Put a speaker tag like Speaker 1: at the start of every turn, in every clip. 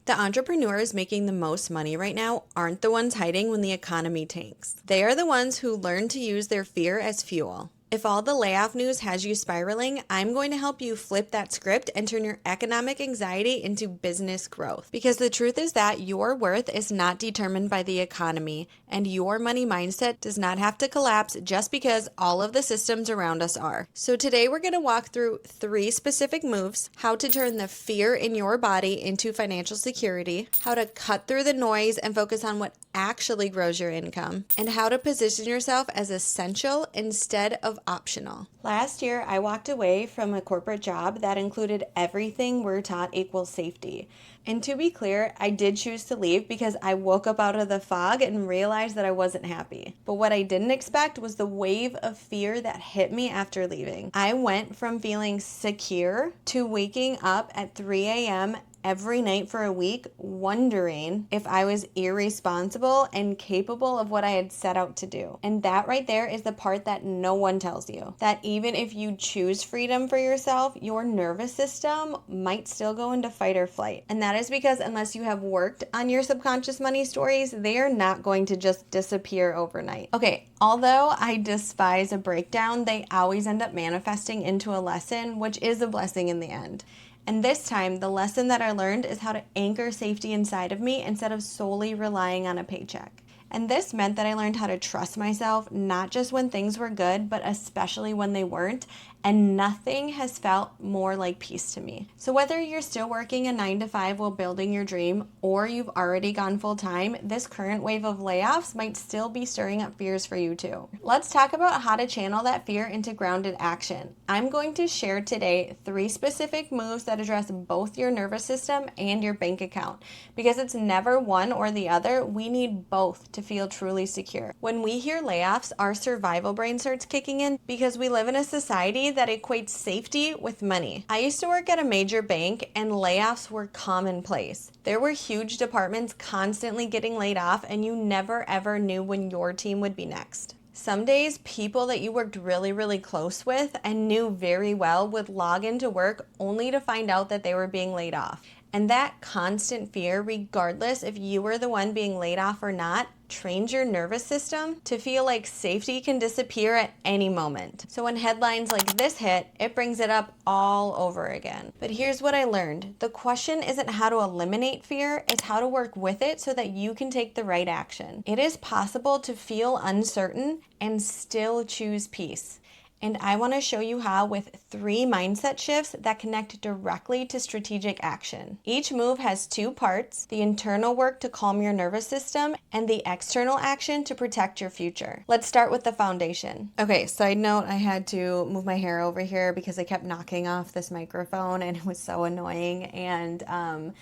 Speaker 1: The entrepreneurs making the most money right now aren't the ones hiding when the economy tanks. They are the ones who learn to use their fear as fuel. If all the layoff news has you spiraling, I'm going to help you flip that script and turn your economic anxiety into business growth. Because the truth is that your worth is not determined by the economy, and your money mindset does not have to collapse just because all of the systems around us are. So today we're going to walk through 3 specific moves: how to turn the fear in your body into financial security, how to cut through the noise and focus on what actually grows your income, and how to position yourself as essential instead of optional. Last year, I walked away from a corporate job that included everything we're taught equals safety. And to be clear, I did choose to leave because I woke up out of the fog and realized that I wasn't happy. But what I didn't expect was the wave of fear that hit me after leaving. I went from feeling secure to waking up at 3 a.m. every night for a week, wondering if I was irresponsible and capable of what I had set out to do. And that right there is the part that no one tells you. That even if you choose freedom for yourself, your nervous system might still go into fight or flight. And that is because unless you have worked on your subconscious money stories, they are not going to just disappear overnight. Okay, although I despise a breakdown, they always end up manifesting into a lesson, which is a blessing in the end. And this time, the lesson that I learned is how to anchor safety inside of me instead of solely relying on a paycheck. And this meant that I learned how to trust myself, not just when things were good, but especially when they weren't. And nothing has felt more like peace to me. So whether you're still working a 9-to-5 while building your dream, or you've already gone full time, this current wave of layoffs might still be stirring up fears for you too. Let's talk about how to channel that fear into grounded action. I'm going to share today 3 specific moves that address both your nervous system and your bank account. Because it's never one or the other, we need both to feel truly secure. When we hear layoffs, our survival brain starts kicking in because we live in a society that equates safety with money. I used to work at a major bank and layoffs were commonplace. There were huge departments constantly getting laid off, and you never ever knew when your team would be next. Some days, people that you worked really close with and knew very well would log into work only to find out that they were being laid off. And that constant fear, regardless if you were the one being laid off or not, trains your nervous system to feel like safety can disappear at any moment. So when headlines like this hit, it brings it up all over again. But here's what I learned. The question isn't how to eliminate fear, it's how to work with it so that you can take the right action. It is possible to feel uncertain and still choose peace. And I want to show you how with 3 mindset shifts that connect directly to strategic action. Each move has 2 parts: the internal work to calm your nervous system and the external action to protect your future. Let's start with the foundation. Okay, side note, I had to move my hair over here because I kept knocking off this microphone and it was so annoying, and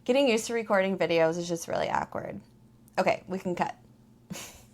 Speaker 1: getting used to recording videos is just really awkward. Okay, we can cut.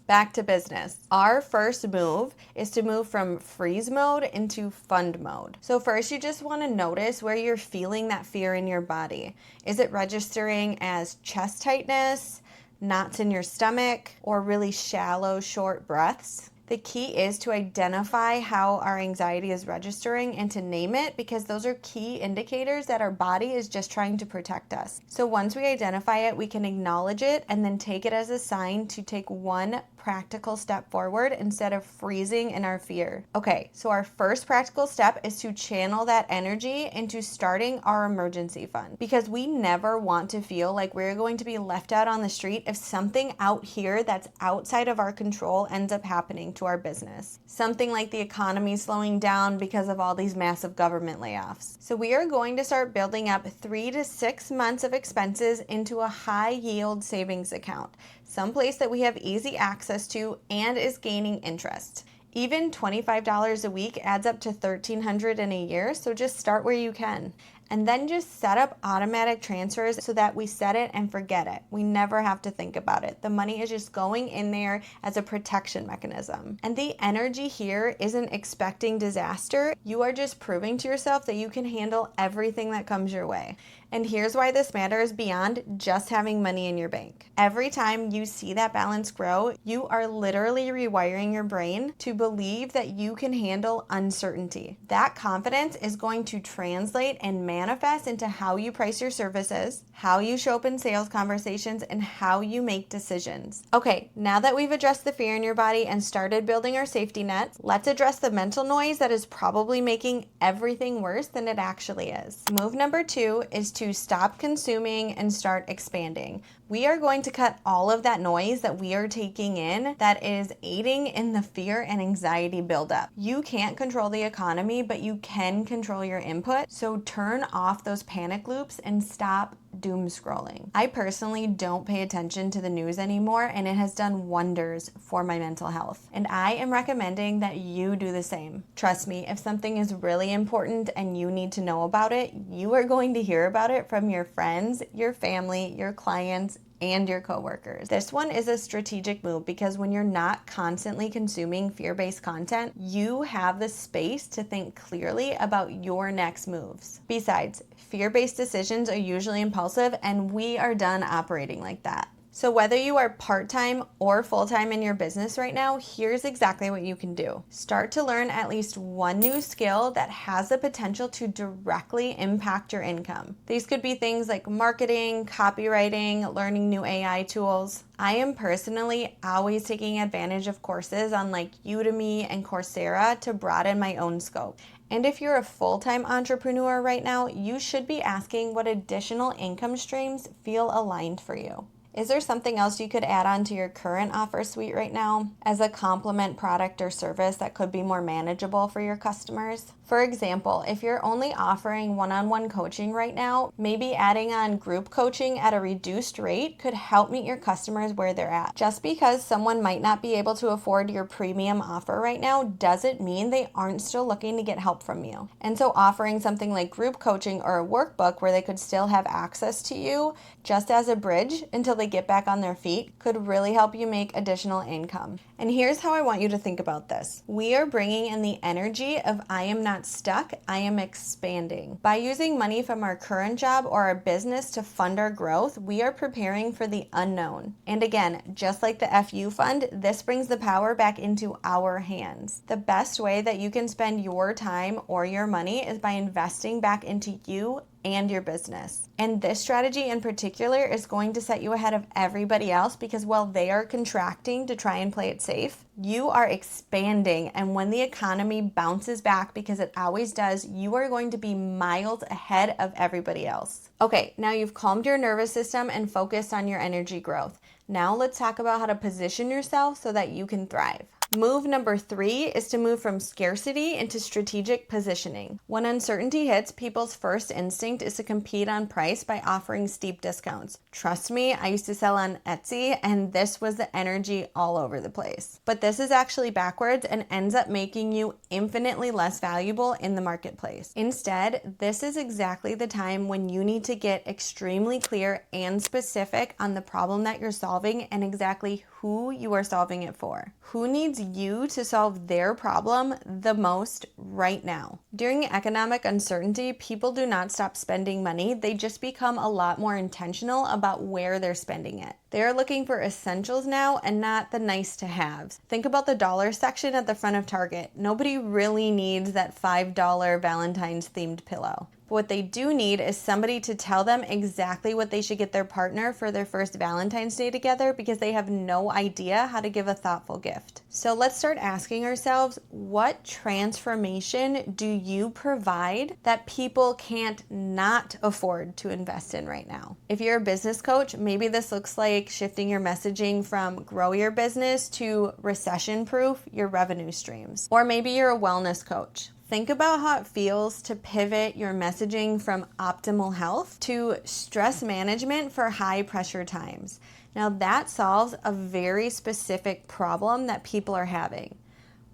Speaker 1: Back to business. Our first move is to move from freeze mode into fund mode. So first, you just want to notice where you're feeling that fear in your body. Is it registering as chest tightness, knots in your stomach, or really shallow, short breaths? The key is to identify how our anxiety is registering and to name it, because those are key indicators that our body is just trying to protect us. So once we identify it, we can acknowledge it and then take it as a sign to take one practical step forward instead of freezing in our fear. Okay, so our first practical step is to channel that energy into starting our emergency fund, because we never want to feel like we're going to be left out on the street if something out here that's outside of our control ends up happening to our business. Something like the economy slowing down because of all these massive government layoffs. So we are going to start building up 3 to 6 months of expenses into a high yield savings account, someplace that we have easy access to and is gaining interest. Even $25 a week adds up to $1,300 in a year, so just start where you can. And then just set up automatic transfers so that we set it and forget it. We never have to think about it. The money is just going in there as a protection mechanism. And the energy here isn't expecting disaster. You are just proving to yourself that you can handle everything that comes your way. And here's why this matters beyond just having money in your bank. Every time you see that balance grow, you are literally rewiring your brain to believe that you can handle uncertainty. That confidence is going to translate and manifest into how you price your services, how you show up in sales conversations, and how you make decisions. Okay, now that we've addressed the fear in your body and started building our safety net, let's address the mental noise that is probably making everything worse than it actually is. Move number 2 is to stop consuming and start expanding. We are going to cut all of that noise that we are taking in that is aiding in the fear and anxiety buildup. You can't control the economy, but you can control your input. So turn off those panic loops and stop doom scrolling. I personally don't pay attention to the news anymore, and it has done wonders for my mental health. And I am recommending that you do the same. Trust me, if something is really important and you need to know about it, you are going to hear about it from your friends, your family, your clients, and your coworkers. This one is a strategic move because when you're not constantly consuming fear-based content, you have the space to think clearly about your next moves. Besides, fear-based decisions are usually impulsive, and we are done operating like that. So whether you are part-time or full-time in your business right now, here's exactly what you can do. Start to learn at least one new skill that has the potential to directly impact your income. These could be things like marketing, copywriting, learning new AI tools. I am personally always taking advantage of courses on like Udemy and Coursera to broaden my own scope. And if you're a full-time entrepreneur right now, you should be asking what additional income streams feel aligned for you. Is there something else you could add on to your current offer suite right now as a complement product or service that could be more manageable for your customers? For example, if you're only offering one-on-one coaching right now, maybe adding on group coaching at a reduced rate could help meet your customers where they're at. Just because someone might not be able to afford your premium offer right now doesn't mean they aren't still looking to get help from you. And so offering something like group coaching or a workbook where they could still have access to you just as a bridge until they get back on their feet could really help you make additional income. And here's how I want you to think about this. We are bringing in the energy of I am not stuck, I am expanding. By using money from our current job or our business to fund our growth, we are preparing for the unknown. And again, just like the FU fund, this brings the power back into our hands. The best way that you can spend your time or your money is by investing back into you and your business. And this strategy in particular is going to set you ahead of everybody else because while they are contracting to try and play it safe, you are expanding. And when the economy bounces back, because it always does, you are going to be miles ahead of everybody else. Okay, now you've calmed your nervous system and focused on your energy growth. Now let's talk about how to position yourself so that you can thrive. Move number 3 is to move from scarcity into strategic positioning. When uncertainty hits, people's first instinct is to compete on price by offering steep discounts. Trust me, I used to sell on Etsy, and this was the energy all over the place. But this is actually backwards and ends up making you infinitely less valuable in the marketplace. Instead, this is exactly the time when you need to get extremely clear and specific on the problem that you're solving and exactly who you are solving it for. Who needs you to solve their problem the most right now? During economic uncertainty, people do not stop spending money. They just become a lot more intentional about where they're spending it. They're looking for essentials now and not the nice to haves. Think about the dollar section at the front of Target. Nobody really needs that $5 Valentine's themed pillow. But what they do need is somebody to tell them exactly what they should get their partner for their first Valentine's Day together because they have no idea how to give a thoughtful gift. So let's start asking ourselves, what transformation do you provide that people can't not afford to invest in right now? If you're a business coach, maybe this looks like shifting your messaging from grow your business to recession-proof your revenue streams. Or maybe you're a wellness coach. Think about how it feels to pivot your messaging from optimal health to stress management for high pressure times. Now that solves a very specific problem that people are having.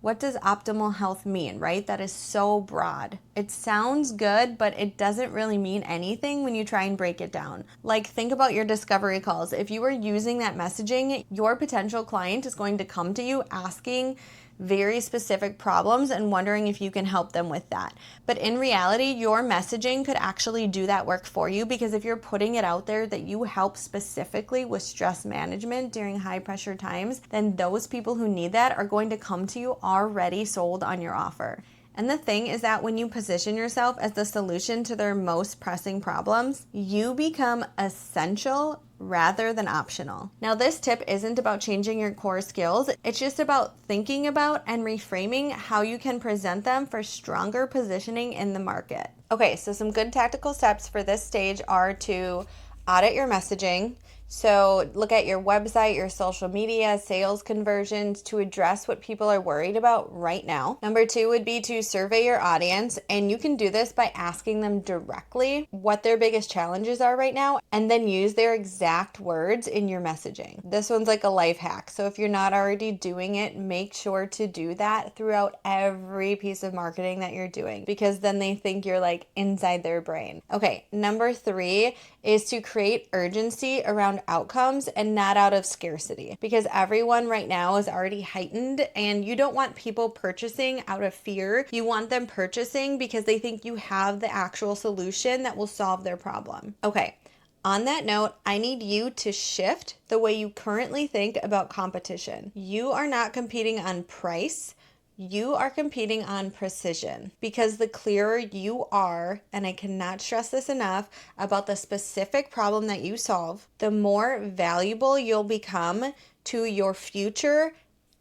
Speaker 1: What does optimal health mean, right? That is so broad. It sounds good, but it doesn't really mean anything when you try and break it down. Like, think about your discovery calls. If you were using that messaging, your potential client is going to come to you asking very specific problems and wondering if you can help them with that. But in reality, your messaging could actually do that work for you, because if you're putting it out there that you help specifically with stress management during high pressure times, then those people who need that are going to come to you already sold on your offer. And the thing is that when you position yourself as the solution to their most pressing problems, you become essential rather than optional. Now, this tip isn't about changing your core skills. It's just about thinking about and reframing how you can present them for stronger positioning in the market. Okay, so some good tactical steps for this stage are to audit your messaging. So look at your website, your social media, sales conversions to address what people are worried about right now. Number 2 would be to survey your audience, and you can do this by asking them directly what their biggest challenges are right now, and then use their exact words in your messaging. This one's like a life hack. So if you're not already doing it, make sure to do that throughout every piece of marketing that you're doing, because then they think you're like inside their brain. Okay, number 3 is to create urgency around outcomes and not out of scarcity, because everyone right now is already heightened and you don't want people purchasing out of fear. You want them purchasing because they think you have the actual solution that will solve their problem. Okay. On that note, I need you to shift the way you currently think about competition. You are not competing on price. You are competing on precision, because the clearer you are, and I cannot stress this enough, about the specific problem that you solve, the more valuable you'll become to your future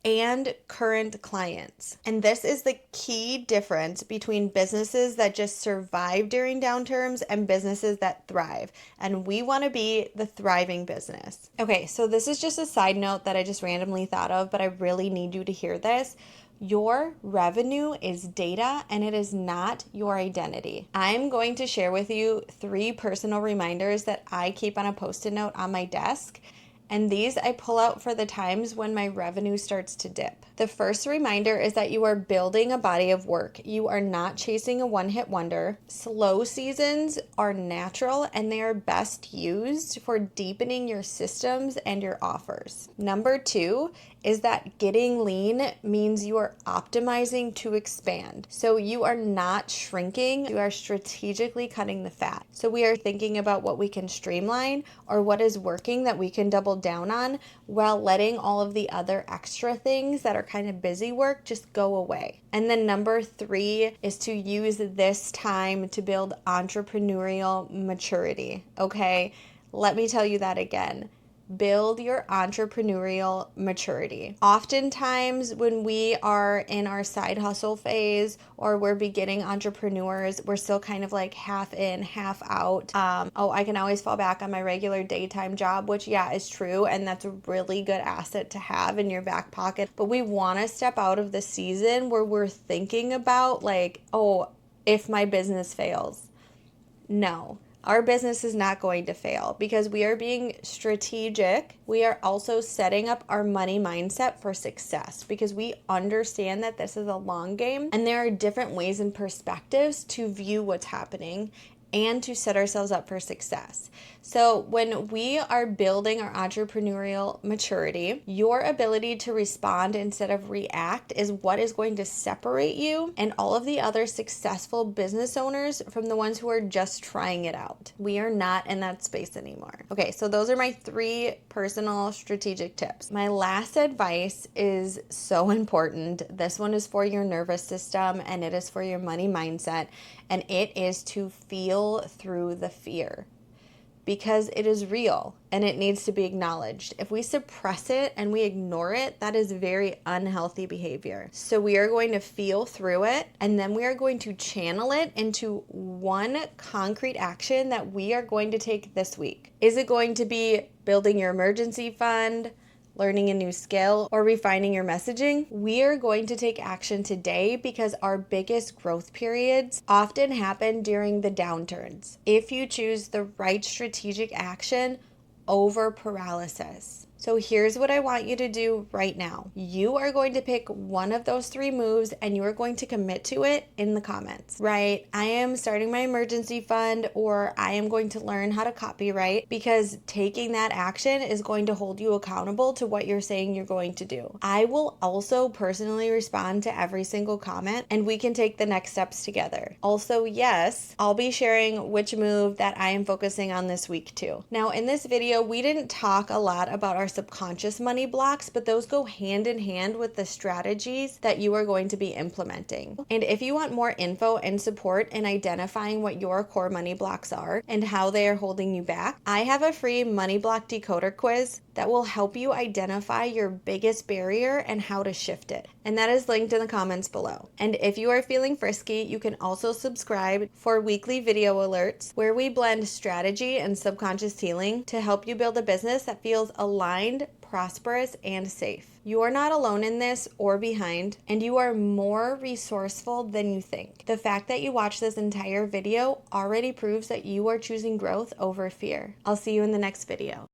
Speaker 1: and current clients. And this is the key difference between businesses that just survive during downturns and businesses that thrive. And we want to be the thriving business. Okay, so this is just a side note that I just randomly thought of, but I really need you to hear this. Your revenue is data, and it is not your identity. I'm going to share with you 3 personal reminders that I keep on a Post-it note on my desk. And these I pull out for the times when my revenue starts to dip. The first reminder is that you are building a body of work. You are not chasing a one-hit wonder. Slow seasons are natural, and they are best used for deepening your systems and your offers. Number 2 is that getting lean means you are optimizing to expand. So you are not shrinking, you are strategically cutting the fat. So we are thinking about what we can streamline or what is working that we can double down on, while letting all of the other extra things that are kind of busy work just go away. And then number 3 is to use this time to build entrepreneurial maturity. Okay, let me tell you that again. Build your entrepreneurial maturity. Oftentimes when we are in our side hustle phase or we're beginning entrepreneurs, we're still kind of like half in, half out. I can always fall back on my regular daytime job, which is true. And that's a really good asset to have in your back pocket. But we want to step out of the season where we're thinking about like, if my business fails. No. Our business is not going to fail because we are being strategic. We are also setting up our money mindset for success because we understand that this is a long game and there are different ways and perspectives to view what's happening and to set ourselves up for success. So when we are building our entrepreneurial maturity, your ability to respond instead of react is what is going to separate you and all of the other successful business owners from the ones who are just trying it out. We are not in that space anymore. Okay, so those are my 3 personal strategic tips. My last advice is so important. This one is for your nervous system and it is for your money mindset, and it is to feel through the fear. Because it is real and it needs to be acknowledged. If we suppress it and we ignore it, that is very unhealthy behavior. So we are going to feel through it, and then we are going to channel it into one concrete action that we are going to take this week. Is it going to be building your emergency fund, learning a new skill, or refining your messaging? We are going to take action today because our biggest growth periods often happen during the downturns. If you choose the right strategic action over paralysis. So here's what I want you to do right now. You are going to pick one of those 3 moves and you are going to commit to it in the comments. Right? I am starting my emergency fund, or I am going to learn how to copyright, because taking that action is going to hold you accountable to what you're saying you're going to do. I will also personally respond to every single comment and we can take the next steps together. Also, yes, I'll be sharing which move that I am focusing on this week too. Now, in this video, we didn't talk a lot about our subconscious money blocks, but those go hand in hand with the strategies that you are going to be implementing. And if you want more info and support in identifying what your core money blocks are and how they are holding you back, I have a free money block decoder quiz that will help you identify your biggest barrier and how to shift it. And that is linked in the comments below. And if you are feeling frisky, you can also subscribe for weekly video alerts where we blend strategy and subconscious healing to help you build a business that feels aligned, prosperous, and safe. You are not alone in this or behind, and you are more resourceful than you think. The fact that you watched this entire video already proves that you are choosing growth over fear. I'll see you in the next video.